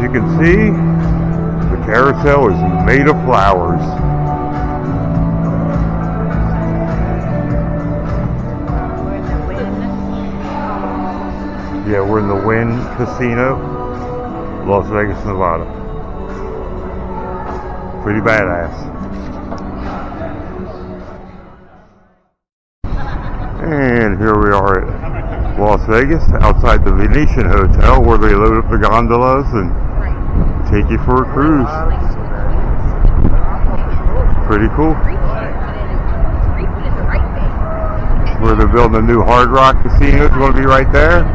you can see, the carousel is made of flowers. Yeah, we're in the Wynn Casino, Las Vegas, Nevada. Pretty badass. And here we are at Las Vegas, outside the Venetian Hotel, where they load up the gondolas and take you for a cruise. Pretty cool. Where they're building a new Hard Rock Casino. It's going to be right there.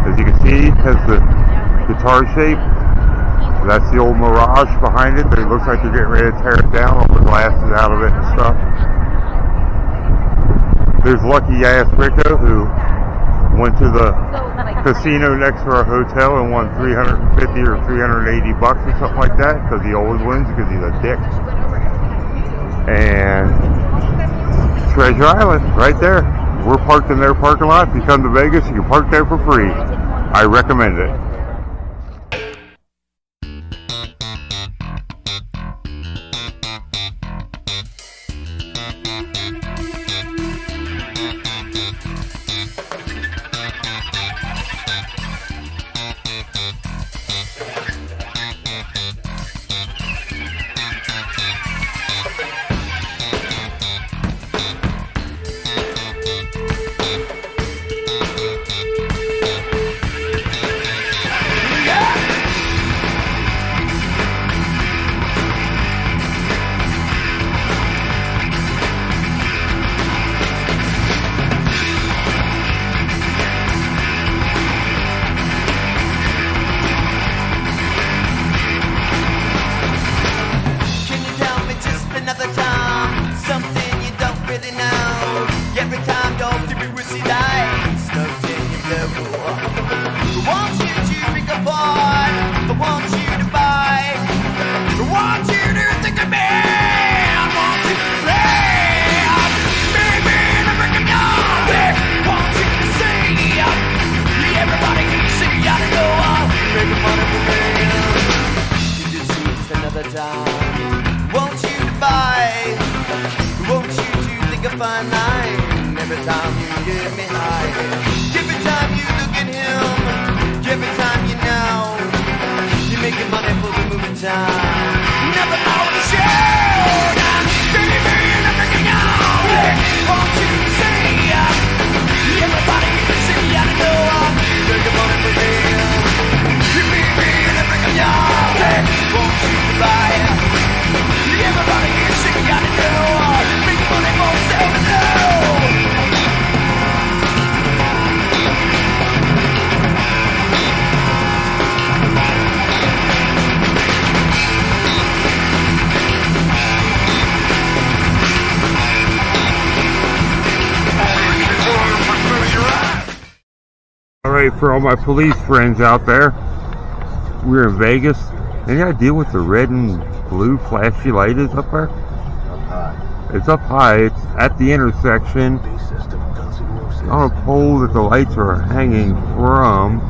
As you can see, it has the guitar shape. That's the old Mirage behind it. It looks like they're getting ready to tear it down, all the glasses out of it and stuff. There's Lucky Ass Rico, who went to the casino next to our hotel and won $350 or $380 or something like that, because he always wins because he's a dick. And Treasure Island, right there. We're parked in their parking lot. If you come to Vegas, you can park there for free. I recommend it. For all my police friends out there, we're in Vegas. Any idea what the red and blue flashy light is up there? It's up high. It's at the intersection on a pole that the lights are hanging from,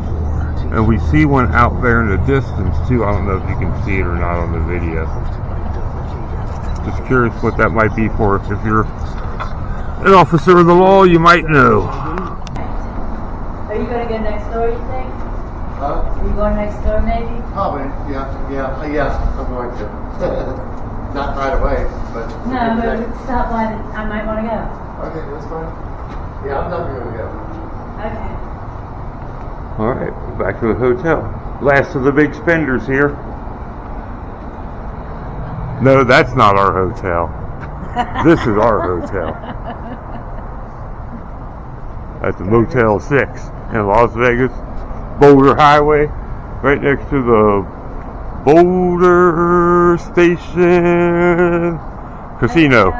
and we see one out there in the distance too. I don't know if you can see it or not on the video. Just curious what that might be for. If you're an officer of the law, you might know. Are you going to go next door, you think? Huh? Are you going next door, maybe? Probably, yeah, I'm going to. Not right away, but... No, but if it's stop line, I might want to go. Okay, that's fine. Yeah, I'm definitely going to go. Okay. Alright, back to the hotel. Last of the big spenders here. No, that's not our hotel. This is our hotel. At the Motel 6 in Las Vegas, Boulder Highway, right next to the Boulder Station Casino.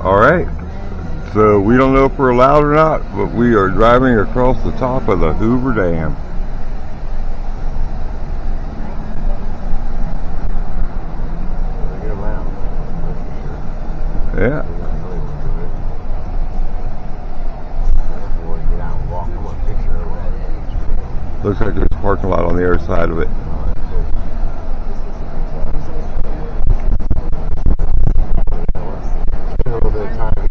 Alright, so we don't know if we're allowed or not, but we are driving across the top of the Hoover Dam. Yeah. looks like there's a parking lot on the other side of it. A little bit of time here.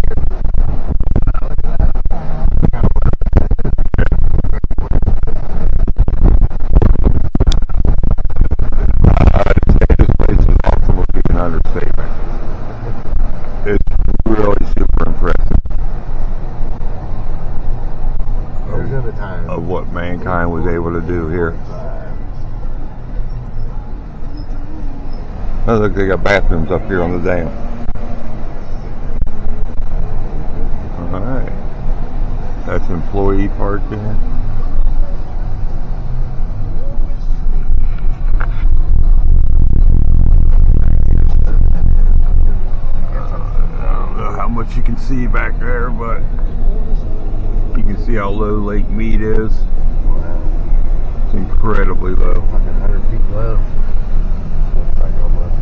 This place is awesome would be an understatement. It's really super impressive There's another time. of what mankind was able to do here. Oh, look, they got bathrooms up here on the dam. Alright. That's employee parking. I don't know how much you can see back there, but you can see how low Lake Mead is. It's incredibly low. Like 100 feet low. Looks like almost.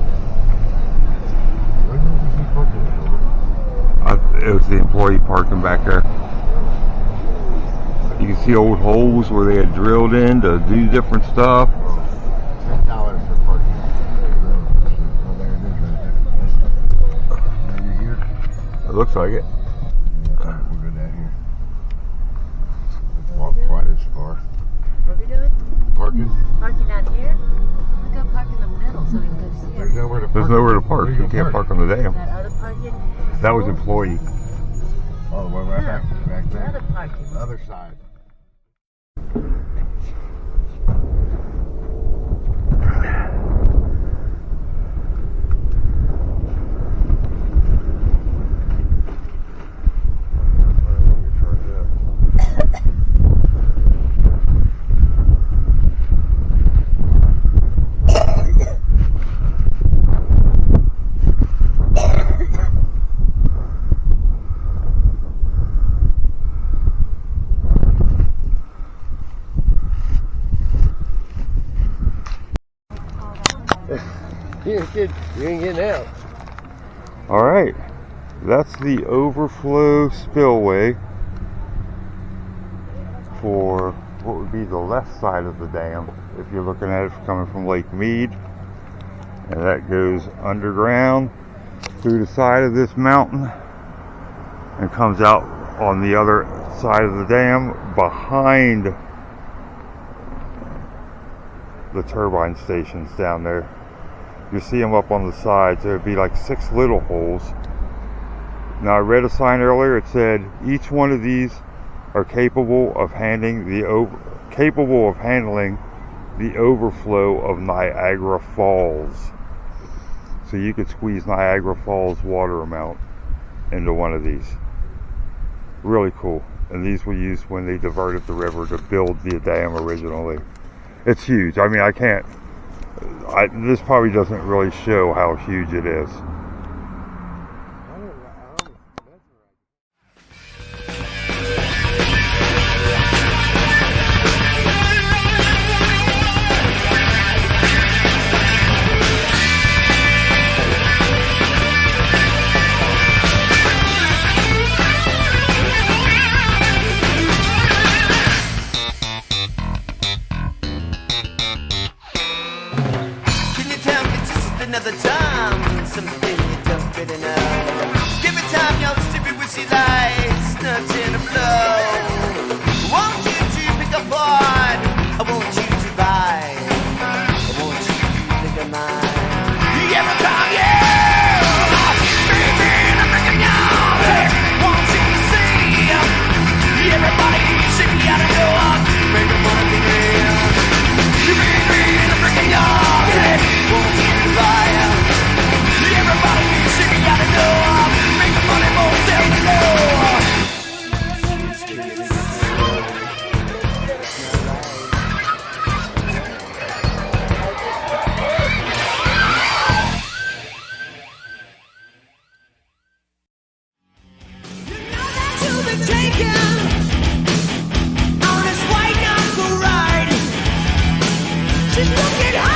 Where did you keep parking It was the employee parking back there. You can see old holes where they had drilled in to do different stuff. $10 for parking. Oh, there it is right there. Are you here? It looks like it. Yeah, we'll go down here. Let's walk quite as far. What are we doing? Parking? Parking out here? We go park in the middle so we can go see There's it. nowhere to park. There's nowhere to park. Where You can't park on the dam. That other parking? That was employee. All the way right back The other there. parking. The other side. You ain't getting out. Alright. That's the overflow spillway for what would be the left side of the dam if you're looking at it coming from Lake Mead. And that goes underground through the side of this mountain and comes out on the other side of the dam behind the turbine stations down there. You see them up on the sides. There'd be like 6 little holes. Now I read a sign earlier. It said each one of these are capable of handling the overflow of Niagara Falls. So you could squeeze Niagara Falls water amount into one of these. Really cool. And these were used when they diverted the river to build the dam originally. It's huge. I mean, this probably doesn't really show how huge it is. Another time, something you don't really know. Give me time, young stupid with your lights, nothing to flow. Want you to pick up on, I want you to buy, I want you to pick a mind. Every time, yeah, baby, I'm breaking out. Want you to see, everybody should be out of door, make a money real. Baby, I'm breaking out. Want you to buy. Everybody needs to get out of door. Make the money more sell the door. You know that you've been taken on this white knuckle ride. She's looking high.